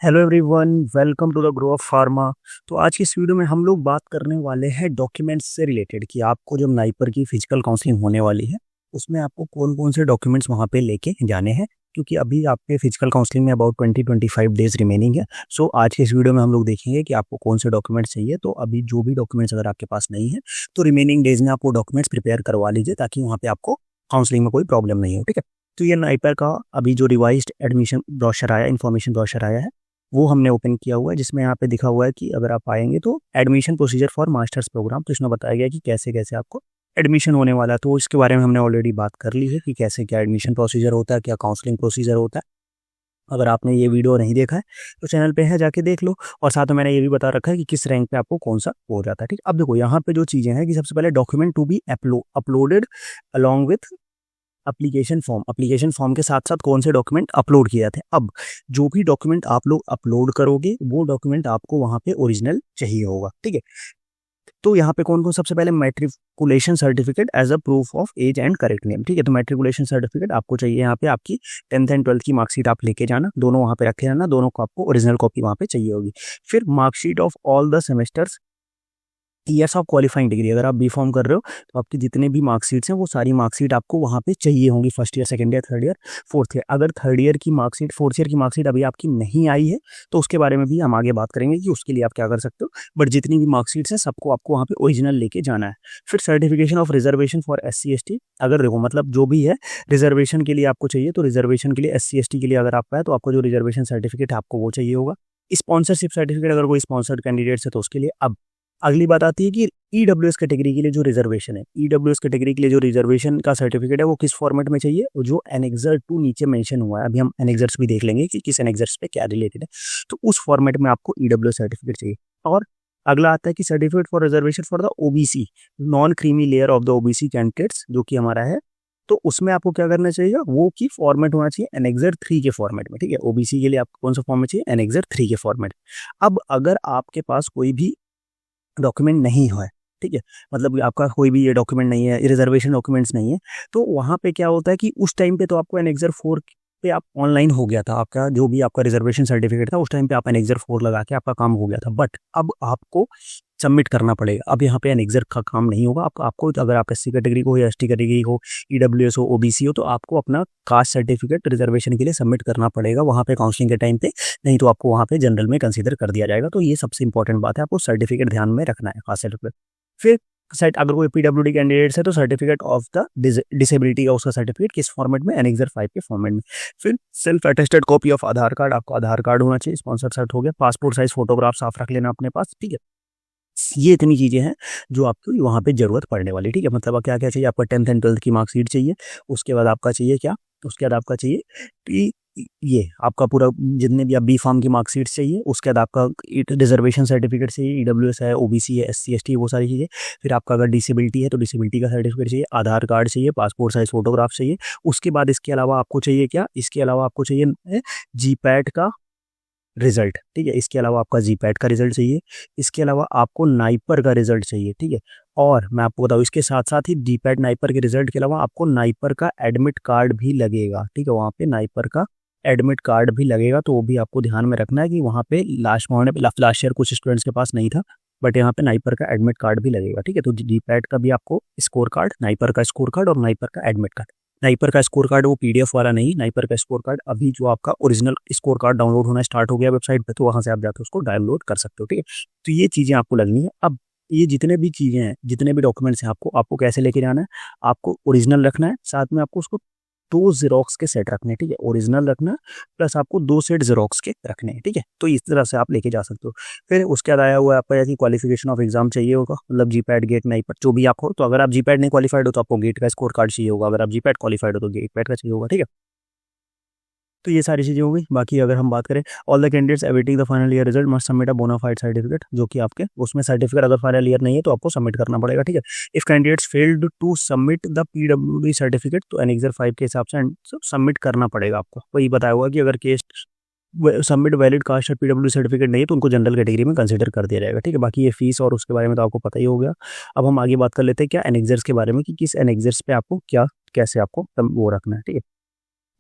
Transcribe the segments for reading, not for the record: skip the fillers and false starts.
Hello everyone, welcome to the grow of pharma. तो आज की इस वीडियो में हम लोग बात करने वाले हैं डॉक्यूमेंट्स से रिलेटेड कि आपको जब नाइपर की फिजिकल काउंसलिंग होने वाली है उसमें आपको कौन कौन से डॉक्यूमेंट्स वहाँ पे लेके जाने हैं, क्योंकि अभी आपके फिजिकल काउंसलिंग में अबाउट 20-25 डेज रिमेनिंग है। सो आज के इस वीडियो में हम लोग देखेंगे कि आपको कौन से डॉक्यूमेंट्स चाहिए। तो अभी जो भी डॉक्यूमेंट्स अगर आपके पास नहीं है तो रिमेनिंग डेज में आप वो डॉक्यूमेंट्स प्रिपेयर करवा लीजिए ताकि वहाँ पे आपको काउंसलिंग में कोई प्रॉब्लम नहीं हो। ठीक है, तो ये नाइपर का अभी जो रिवाइज्ड एडमिशन ब्रोशर आया, इन्फॉर्मेशन ब्रोशर आया है, वो हमने ओपन किया हुआ है, जिसमें यहाँ पे दिखा हुआ है कि अगर आप आएंगे तो admission procedure for masters program. तो इसमें बताया गया कि कैसे कैसे आपको एडमिशन होने वाला है। तो इसके बारे में हमने ऑलरेडी बात कर ली है कि कैसे क्या एडमिशन प्रोसीजर होता है, क्या काउंसलिंग प्रोसीजर होता है। अगर आपने ये वीडियो नहीं देखा है तो चैनल पे है, जाके देख लो। और साथ में मैंने ये भी बता रखा है कि किस रैंक पे आपको कौन सा हो जाता है। ठीक, अब देखो यहाँ पे जो चीज़ें हैं कि सबसे पहले document to be uploaded along with application form के साथ साथ कौन से डॉक्यूमेंट अपलोड किए जाते हैं। अब जो भी डॉक्यूमेंट आप लोग अपलोड करोगे वो डॉक्यूमेंट आपको वहां पे ओरिजिनल चाहिए होगा। ठीक है, तो यहाँ पे कौन कौन, सबसे पहले matriculation certificate as a proof of age and correct name. ठीक है, तो मैट्रिकुलेशन सर्टिफिकेट आपको चाहिए। यहाँ पे आपकी 10th एंड 12th की मार्कशीट आप लेके जाना, दोनों वहाँ पे रखे रहना, दोनों को आपको ओरिजिनल कॉपी वहाँ पे चाहिए होगी। फिर marksheet of all the semesters years of qualifying degree. अगर आप बी फॉर्म कर रहे हो तो आपकी जितने भी मार्कशीट्स हैं वो सारी मार्कशीट आपको वहाँ पे चाहिए होंगी, first year, second year, third year, fourth year. अगर थर्ड ईयर की मार्कशीट, फोर्थ ईयर की मार्कशीट अभी आपकी नहीं आई है तो उसके बारे में भी हम आगे बात करेंगे कि उसके लिए आप क्या कर सकते हो। बट जितनी भी मार्कशीट्स हैं सबको आपको वहाँ पे ओरिजिनल लेके जाना है। फिर certification of reservation for SC ST। अगर देखो मतलब जो भी है रिजर्वेशन के लिए आपको चाहिए, तो रिजर्वेशन के लिए SC ST के लिए अगर आपका है तो आपको जो रिजर्वेशन सर्टिफिकेट है आपको वो चाहिए होगा। स्पॉन्सरशिप सर्टिफिकेट, अगर कोई स्पॉन्सर्ड कैंडिडेट्स है तो उसके लिए। अब अगली बात आती है कि EWS कैटेगरी के लिए जो रिजर्वेशन है, EWS कैटेगरी के लिए जो रिजर्वेशन का सर्टिफिकेट है वो किस फॉर्मेट में चाहिए, जो एनेक्सर 2 नीचे मेंशन हुआ है। अभी हम एनेक्सर्स भी देख लेंगे कि किस एनेक्सर्स पे क्या रिलेटेड है। तो उस फॉर्मेट में आपको EWS सर्टिफिकेट चाहिए। और अगला आता है कि certificate for reservation for the OBC, non creamy layer of the OBC candidates, जो कि हमारा है। तो उसमें आपको क्या करना चाहिए, वो की फॉर्मेट होना चाहिए एनेक्सर 3 के फॉर्मेट में। ठीक है, OBC के लिए आपको कौन सा फॉर्मेट चाहिए, एनेक्सर 3 के फॉर्मेट। अब अगर आपके पास कोई भी डॉक्यूमेंट नहीं है, ठीक है, मतलब आपका कोई भी ये डॉक्यूमेंट नहीं है, रिजर्वेशन डॉक्यूमेंट्स नहीं है, तो वहाँ पे क्या होता है कि उस टाइम पे तो आपको एनेक्सर 4 पे आप ऑनलाइन हो गया था, आपका जो भी आपका रिजर्वेशन सर्टिफिकेट था उस टाइम पे आप एनेक्सर 4 लगा के आपका काम हो गया था। बट अब आपको सबमिट करना पड़ेगा। अब यहाँ पे एनेक्सर का काम नहीं होगा। आपको अगर आप SC कैटेगरी हो या ST कैटेगरी हो, EWS हो, OBC हो, तो आपको अपना कास्ट सर्टिफिकेट रिजर्वेशन के लिए सबमिट करना पड़ेगा वहाँ पे काउंसलिंग के टाइम पे, नहीं तो आपको वहाँ पे जनरल में कंसीडर कर दिया जाएगा। तो ये सबसे इंपॉर्टेंट बात है, आपको सर्टिफिकेट ध्यान में रखना है, कास्ट सर्टिफिकेट। फिर सेट, अगर कोई PWD कैंडिडेट्स है तो सर्टिफिकेट ऑफ द डिसेबिलिटी का उसका सर्टिफिकेट किस फॉर्मेट में, एनेक्सर 5 के फॉर्मेट में। फिर self attested copy of Aadhaar card, आपको आधार कार्ड होना चाहिए, स्पॉन्सर सर्ट हो गया, पासपोर्ट साइज फोटोग्राफ साफ रख लेना अपने पास। ठीक है, ये इतनी चीज़ें हैं जो आपको वहाँ पे ज़रूरत पड़ने वाली। ठीक है, मतलब क्या क्या चाहिए, आपका 10th एंड 12th की मार्कशीट चाहिए, उसके बाद आपका चाहिए क्या, उसके बाद आपका चाहिए कि ये आपका पूरा जितने भी आप बी फार्म की मार्कशीट चाहिए, उसके बाद आपका रिजर्वेशन सर्टिफिकेट चाहिए, EWS है, OBC है, SC ST, वो सारी चीज़ें। फिर आपका अगर डिसेबिलिटी है तो डिसेबिलिटी का सर्टिफिकेट चाहिए, आधार कार्ड चाहिए, पासपोर्ट साइज फोटोग्राफ चाहिए। उसके बाद इसके अलावा आपको चाहिए क्या, इसके अलावा आपको चाहिए GPAT का रिजल्ट। ठीक है, इसके अलावा आपका GPAT का रिजल्ट चाहिए, इसके अलावा आपको नाइपर का रिजल्ट चाहिए। ठीक है, और मैं आपको बताऊँ इसके साथ साथ ही GPAT नाइपर के रिजल्ट के अलावा आपको नाइपर का एडमिट कार्ड भी लगेगा। ठीक है, वहाँ पे नाइपर का एडमिट कार्ड भी लगेगा, तो वो भी आपको ध्यान में रखना है कि वहाँ पे लास्ट ईयर कुछ स्टूडेंट्स के पास नहीं था, बट यहाँ पे नाइपर का एडमिट कार्ड भी लगेगा। ठीक है, तो GPAT का भी आपको स्कोर कार्ड, नाइपर का स्कोर कार्ड और नाइपर का एडमिट कार्ड। नाइपर का स्कोर कार्ड वो PDF वाला नहीं, नाइपर का स्कोर कार्ड अभी जो आपका ओरिजिनल स्कोर कार्ड डाउनलोड होना स्टार्ट हो गया वेबसाइट पे, तो वहाँ से आप जाकर उसको डाउनलोड कर सकते हो। ठीक है, तो ये चीज़ें आपको लगनी है। अब ये जितने भी चीज़ें हैं, जितने भी डॉक्यूमेंट्स हैं, आपको कैसे लेके जाना है, आपको ओरिजिनल रखना है, साथ में आपको उसको 2 जेरोक्स के सेट रखने हैं। ठीक है, ओरिजिनल रखना प्लस आपको 2 सेट जेरोक्स के रखने हैं। ठीक है, तो इस तरह से आप लेके जा सकते हो। फिर उसके बाद आया हुआ है आपका जैसे क्वालिफिकेशन ऑफ एग्जाम चाहिए होगा, मतलब GPAT, गेट, नहीं पर जो भी आप हो। तो अगर आप GPAT नहीं क्वालिफाइड हो तो आपको गेट का स्कोर कार्ड चाहिए होगा, अगर आप GPAT क्वालिफाइड हो तो गेट पैड का चाहिए होगा। ठीक है, तो ये सारी चीज़ें हो गई। बाकी अगर हम बात करें, all the candidates awaiting the final year result must submit a bonafide certificate, जो कि आपके उसमें सर्टिफिकेट अगर फाइनल ईयर नहीं है तो आपको सबमिट करना पड़ेगा। ठीक है, if candidates failed to submit the PWD certificate तो एनेक्सर 5 के हिसाब से सबमिट करना पड़ेगा आपको। वही बताया हुआ कि अगर केस सबमिट वैलिड कास्ट और PWD सर्टिफिकेट नहीं है तो उनको जनरल कैटेगरी में कंसिडर कर दिया जाएगा। ठीक है, बाकी ये फीस और उसके बारे में तो आपको पता ही हो गया। अब हम आगे बात कर लेते हैं क्या एनेक्सर्स के बारे में, कि किस एनेक्सर्स पे आपको क्या कैसे आपको वो रखना है। ठीक है,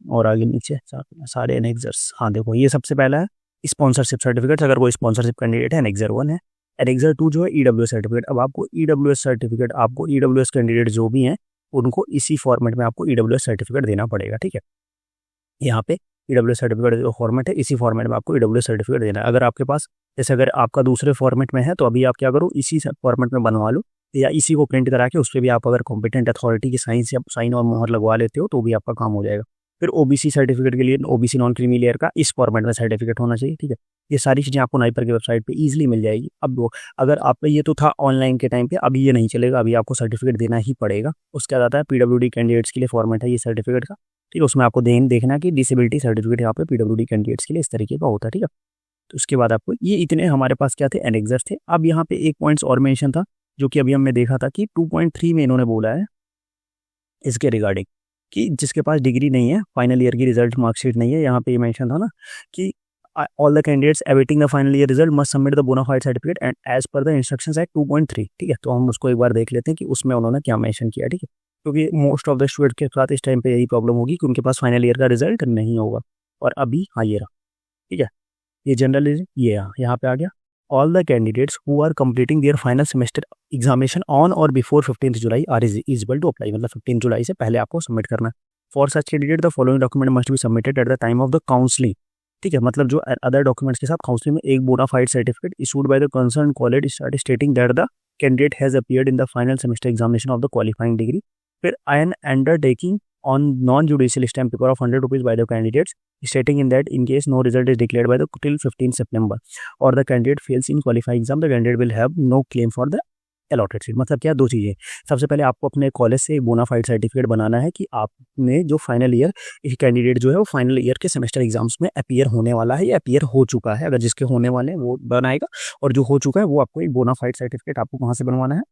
और आगे नीचे सारे एनेक्सर्स। हाँ देखो, ये सबसे पहला है स्पॉन्सरशिप सर्टिफिकेट, अगर कोई स्पॉन्सरशिप कैंडिडेट है एनेक्सर 1 है। एनेक्सर 2 जो है ईडब्ल्यूएस सर्टिफिकेट। अब आपको ईडब्ल्यूएस सर्टिफिकेट, आपको ईडब्ल्यूएस कैंडिडेट जो भी हैं उनको इसी फॉर्मेट में आपको ईडब्ल्यूएस सर्टिफिकेट देना पड़ेगा, ठीक है। यहाँ पे ईडब्ल्यूएस सर्टिफिकेट जो फॉर्मेट है इसी फॉर्मेट में आपको ईडब्ल्यूएस सर्टिफिकेट देना है। अगर आपके पास जैसे अगर आपका दूसरे फॉर्मेट में है तो अभी आप क्या करो, इसी फॉर्मेट में बनवा लो, या इसी को प्रिंट करा के उस पर भी आप अगर कॉम्पिटेंट अथॉरिटी की साइन और मोहर लगवा लेते हो तो भी आपका काम हो जाएगा। फिर ओबीसी सर्टिफिकेट के लिए ओबीसी नॉन क्रीमी लेयर का इस फॉर्मेट में सर्टिफिकेट होना चाहिए, ठीक है। ये सारी चीज़ें आपको नाइपर की वेबसाइट पे इजीली मिल जाएगी। अब वो अगर आप पे ये तो था ऑनलाइन के टाइम पे, अभी ये नहीं चलेगा, अभी आपको सर्टिफिकेट देना ही पड़ेगा। उसके बाद आता है पीडब्ल्यूडी कैंडिडेट्स के लिए फॉर्मेट है ये सर्टिफिकेट का, ठीक है। उसमें आपको देखना कि डिसेबिलिटी सर्टिफिकेट यहाँ पे पीडब्ल्यूडी कैंडिडेट्स के लिए इस तरीके का होता है, ठीक है। तो उसके बाद आपको ये इतने हमारे पास क्या थे, एनेक्सर्स थे। अब यहाँ पे एक पॉइंट्स और मेंशन था जो कि अभी हमने देखा था कि 2.3 में इन्होंने बोला है इसके रिगार्डिंग कि जिसके पास डिग्री नहीं है, फाइनल ईयर की रिजल्ट मार्कशीट नहीं है, यहाँ पे ये मेंशन था ना कि all the candidates awaiting the final year result must submit the bonafide certificate and as per the instructions at 2.3, ठीक है। तो हम उसको एक बार देख लेते हैं कि उसमें उन्होंने क्या मेंशन किया, ठीक है। क्योंकि मोस्ट ऑफ द स्टूडेंट के साथ इस टाइम पे यही प्रॉब्लम होगी कि उनके पास फाइनल ईयर का रिजल्ट नहीं होगा। और अभी हाँ ये रहा, ठीक है, ये जनरल ये यहाँ पे आ गया। All the candidates who are completing their final semester examination on or before 15 July are eligible to apply, मतलब 15 जुलाई से पहले आपको सबमिट करना है। For such candidate the following document must be submitted at the time of the counselling, ठीक है। मतलब जो अदर डॉक्यूमेंट्स के साथ काउंसलिंग में एक bona fide certificate issued by the concern college stating that the candidate has appeared in the final semester examination of the qualifying degree. फिर an undertaking on non-judicial stamp paper of 100 rupees by the candidates, stating in that in case no result is declared by the till 15 September or the candidate fails in qualifying exam, the candidate will have no claim for the allotted seat। मतलब क्या, दो चीज़ें। सबसे पहले आपको अपने college से एक बोनाफाइड सर्टिफिकेट बनाना है कि आपने जो फाइनल ईयर कैंडिडेट जो है वो फाइनल ईयर के सेमेस्टर एग्जाम्स में अपीयर होने वाला है या अपीयर हो चुका है। अगर जिसके होने वाले हैं वो बनाएगा, और जो हो चुका है वो आपको एक बोनाफाइड सर्टिफिकेट आपको कहाँ से बनवाना है,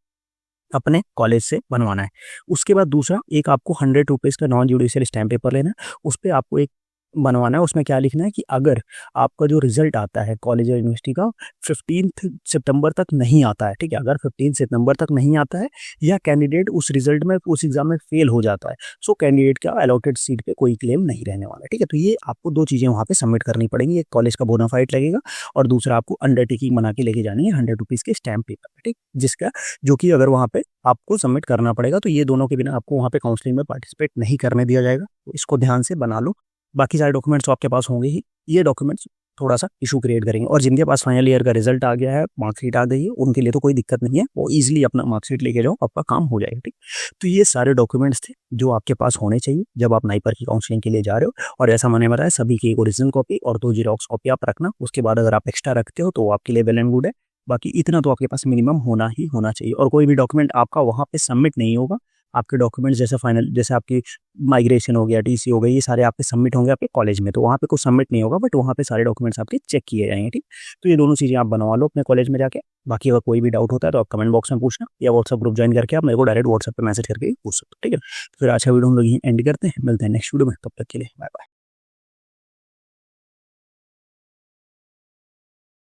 अपने कॉलेज से बनवाना है। उसके बाद दूसरा, एक आपको 100 रुपीज़ का नॉन जुडिशियल स्टैम्प पेपर लेना है, उस पर आपको एक बनवाना है। उसमें क्या लिखना है कि अगर आपका जो रिजल्ट आता है कॉलेज या यूनिवर्सिटी का 15 सितंबर तक नहीं आता है, ठीक है, अगर 15 सितंबर तक नहीं आता है या कैंडिडेट उस रिजल्ट में उस एग्जाम में फेल हो जाता है, सो कैंडिडेट का अलॉटेड सीट पे कोई क्लेम नहीं रहने वाला है, ठीक है। तो ये आपको दो चीज़ें वहाँ पे सबमिट करनी पड़ेंगी, एक कॉलेज का बोनाफाइड लगेगा और दूसरा आपको अंडरटेकिंग बना के लेके जानी है 100 रुपीज़ के स्टैम्प पेपर, ठीक, जिसका जो कि अगर वहाँ पे आपको सबमिट करना पड़ेगा। तो ये दोनों के बिना आपको वहाँ पे काउंसलिंग में पार्टिसिपेट नहीं करने दिया जाएगा, तो इसको ध्यान से बना लो। बाकी सारे डॉक्यूमेंट्स तो आपके पास होंगे ही, ये डॉक्यूमेंट्स थोड़ा सा इशू क्रिएट करेंगे। और जिनके पास फाइनल ईयर का रिजल्ट आ गया है, मार्कशीट आ गई है, उनके लिए तो कोई दिक्कत नहीं है, वो इजीली अपना मार्कशीट लेके जाओ, आपका काम हो जाएगा, ठीक। तो ये सारे डॉक्यूमेंट्स थे जो आपके पास होने चाहिए जब आप नाइपर की काउंसलिंग के लिए जा रहे हो। और ऐसा मैंने बताया, सभी की एक ओरिजिनल कॉपी और 2 जीरोक्स कॉपी आप रखना। उसके बाद अगर आप एक्स्ट्रा रखते हो तो वो आपके लिए वेल एंड गुड है। बाकी इतना तो आपके पास मिनिमम होना ही होना चाहिए। और कोई भी डॉक्यूमेंट आपका वहाँ पे सबमिट नहीं होगा, आपके डॉक्यूमेंट्स जैसे फाइनल, जैसे आपकी माइग्रेशन हो गया, टीसी हो गई, ये सारे आपके सबमिट होंगे आपके कॉलेज में, तो वहाँ पे कुछ सबमिट नहीं होगा, बट वहाँ पे सारे डॉक्यूमेंट्स आपके चेक किए जाएंगे, ठीक। तो ये दोनों चीज़ें आप बनवा लो अपने कॉलेज में जाके। बाकी अगर कोई भी डाउट होता है तो आप कमेंट बॉक्स में पूछना, या व्हाट्सअप ग्रुप ज्वाइन करके आप मेरे को डायरेक्ट व्हाट्सअप पे मैसेज करके पूछ सकते हो, ठीक है। फिर आज का वीडियो हम लोग यहीं एंड करते हैं, मिलते हैं नेक्स्ट वीडियो में, तब तक के लिए बाय बाय।